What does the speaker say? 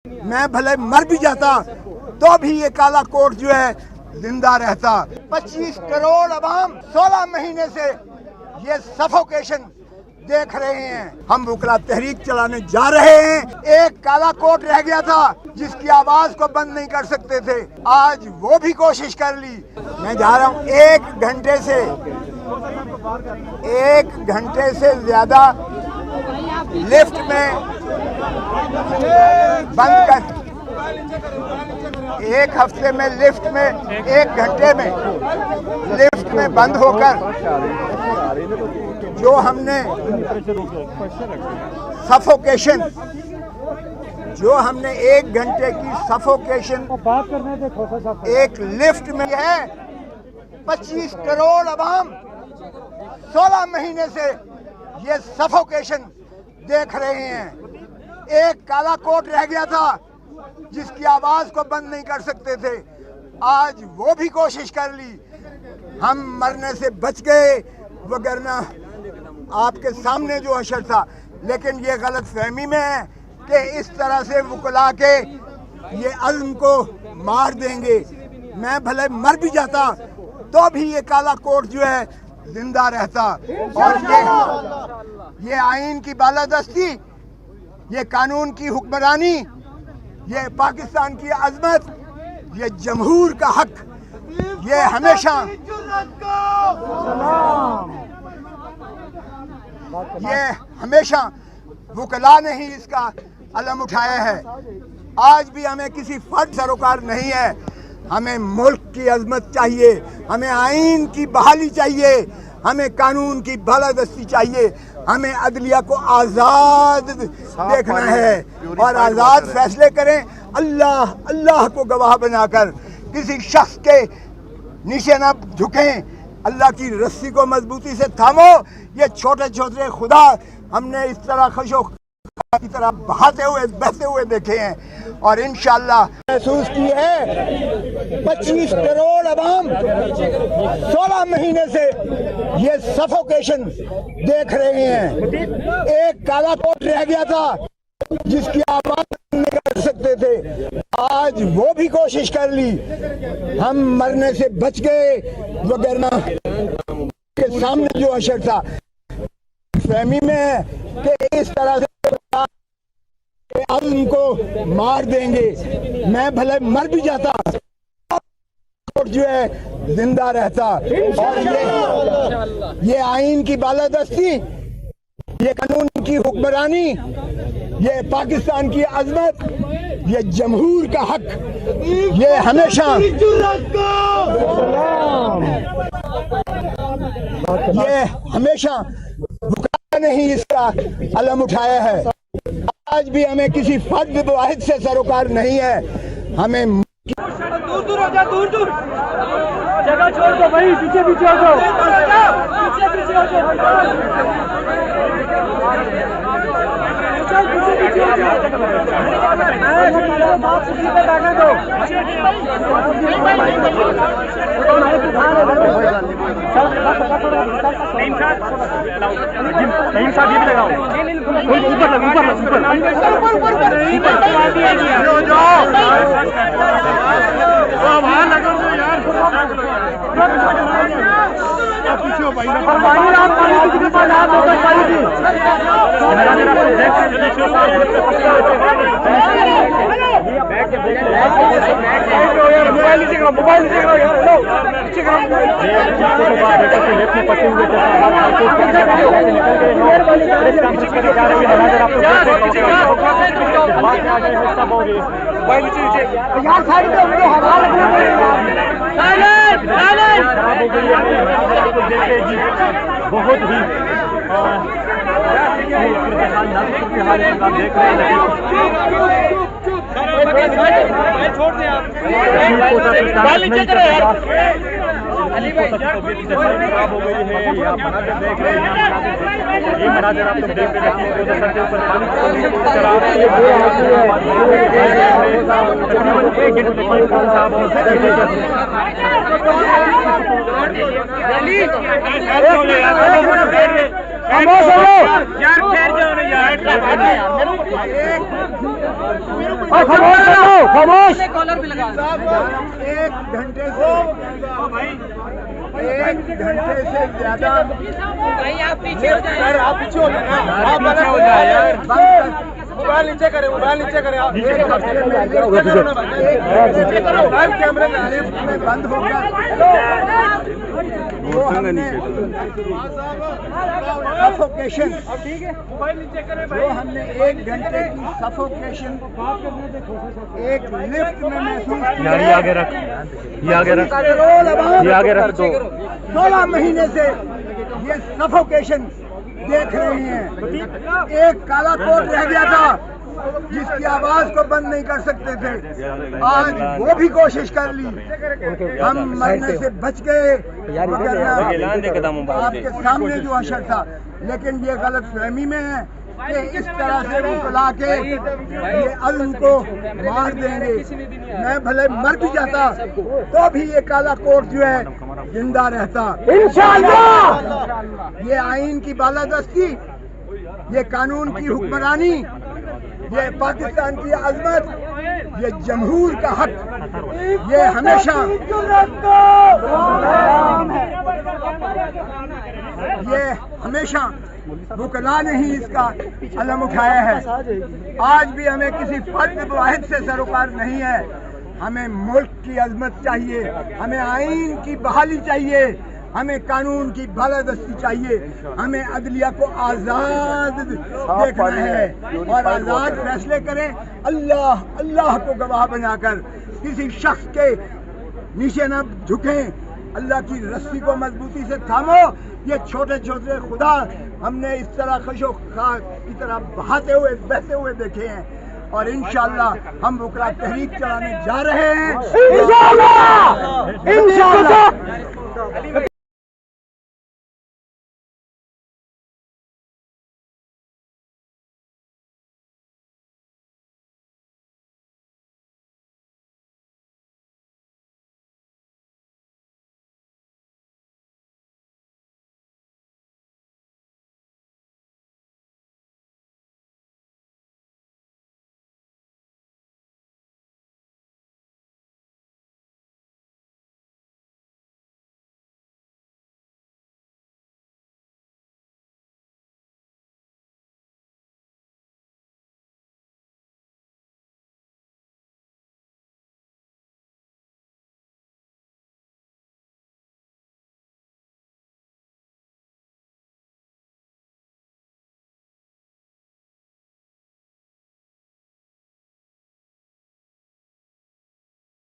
मैं भले मर भी जाता तो भी ये काला कोट जो है जिंदा रहता। 25 करोड़ अवाम 16 महीने से ये सफोकेशन देख रहे हैं। हम वकला तहरीक चलाने जा रहे हैं। एक काला कोट रह गया था जिसकी आवाज को बंद नहीं कर सकते थे, आज वो भी कोशिश कर ली। मैं जा रहा हूँ 1 घंटे से ज्यादा लिफ्ट में बंद कर, 1 हफ्ते में लिफ्ट में 1 घंटे में लिफ्ट में बंद होकर जो हमने सफोकेशन, जो हमने 1 घंटे की सफोकेशन एक लिफ्ट में है। 25 करोड़ अवाम 16 महीने से ये सफोकेशन देख रहे हैं। एक काला कोट रह गया था जिसकी आवाज को बंद नहीं कर सकते थे, आज वो भी कोशिश कर ली। हम मरने से बच गए, वगरना आपके सामने जो हशर था। लेकिन ये गलत फहमी में है कि इस तरह से वकला के ये अज़्म को मार देंगे। मैं भले मर भी जाता तो भी ये काला कोट जो है जिंदा रहता। और ये आइन की बालादस्ती, ये कानून की हुक्मरानी, ये पाकिस्तान की अजमत, ये जमहूर का हक, ये हमेशा वकला ने ही इसका अलम उठाया है। आज भी हमें किसी फर्द सरोकार नहीं है। हमें मुल्क की अजमत चाहिए, हमें आइन की बहाली चाहिए, हमें कानून की बालादस्ती चाहिए, हमें अदलिया को आज़ाद देखना है और आज़ाद फैसले करें। अल्लाह को गवाह बनाकर किसी शख्स के नीचे न झुकें। अल्लाह की रस्सी को मजबूती से थामो। ये छोटे छोटे खुदा हमने इस तरह खशो की तरह बहते हुए देखे हैं और इंशाअल्लाह महसूस की है। 25 करोड़ अवाम 16 महीने से ये सफोकेशन देख रहे हैं। एक काला कोट रह गया था जिसकी आवाज नहीं कर सकते थे, आज वो भी कोशिश कर ली। हम मरने से बच गए, वगरना के सामने जो हशर था। फहमी में है कि इस तरह से अज़्म को मार देंगे। मैं भले मर भी जाता जो है जिंदा रहता। और ये आइन की बालादस्ती, ये कानून की हुक्मरानी, ये पाकिस्तान की अजमत, ये जमहूर का हक, ये हमेशा वकला ने ही इसका अलम उठाया है। आज भी हमें किसी फर्द वाहिद से सरोकार नहीं है। हमें दूर हो जा, दूर जगह छोड़ दो भाई, पीछे हो जाओ, पीछे हो जाओ। बहुत ही देख रहे हैं। छोड़ दे आप, अली भाई खराब हो गई है। यहाँ मनाजर देख रहे हैं, ये मनाजर आप लोग देख रहे हैं। सर के ऊपर पानी खामोश। कॉलर भी लगा। एक घंटे से ज्यादा भाई आप पीछे हो जाए। आप पीछे हो जाए यार। मोबाइल नीचे करें, मोबाइल नीचे करें आप। कैमरे में बंद हो गया। सफोकेशन, जो हमने 1 घंटे की सफोकेशन एक लिफ्ट में महसूस की, ये आगे रख, ये आगे रख, ये आगे रख दो। 16 महीने से ये सफोकेशन देख रहे हैं। एक काला कोट रह गया था जिसकी आवाज को बंद नहीं कर सकते थे, आज वो भी कोशिश कर ली। हम मरने से बच गए, मगर आपके सामने जो अशर था। लेकिन ये गलत फहमी में है कि इस तरह से बुला के ये अज़्म को मार देंगे। मैं भले मर भी जाता तो भी ये काला कोट जो है जिंदा रहता इंशाअल्लाह। ये आइन की बालादस्ती, ये कानून की हुक्मरानी, ये पाकिस्तान की अजमत, ये जमहूर का हक, ये हमेशा वकला ने ही इसका अलम उठाया है। आज भी हमें किसी फर्द वाहिद से सरोकार नहीं है। हमें मुल्क की अजमत चाहिए, हमें आइन की बहाली चाहिए, हमें कानून की बालादस्ती चाहिए, हमें अदलिया को आज़ाद देखना है और आज़ाद फैसले करें। अल्लाह अल्लाह को गवाह बनाकर किसी शख्स के नीचे न झुकें। अल्लाह की रस्सी को मजबूती से थामो। ये छोटे छोटे खुदा हमने इस तरह खशो खा की तरह बहाते हुए बहते हुए देखे हैं और इंशाअल्लाह हम बुकरा तहरीक चलाने जा रहे हैं इंशाअल्लाह।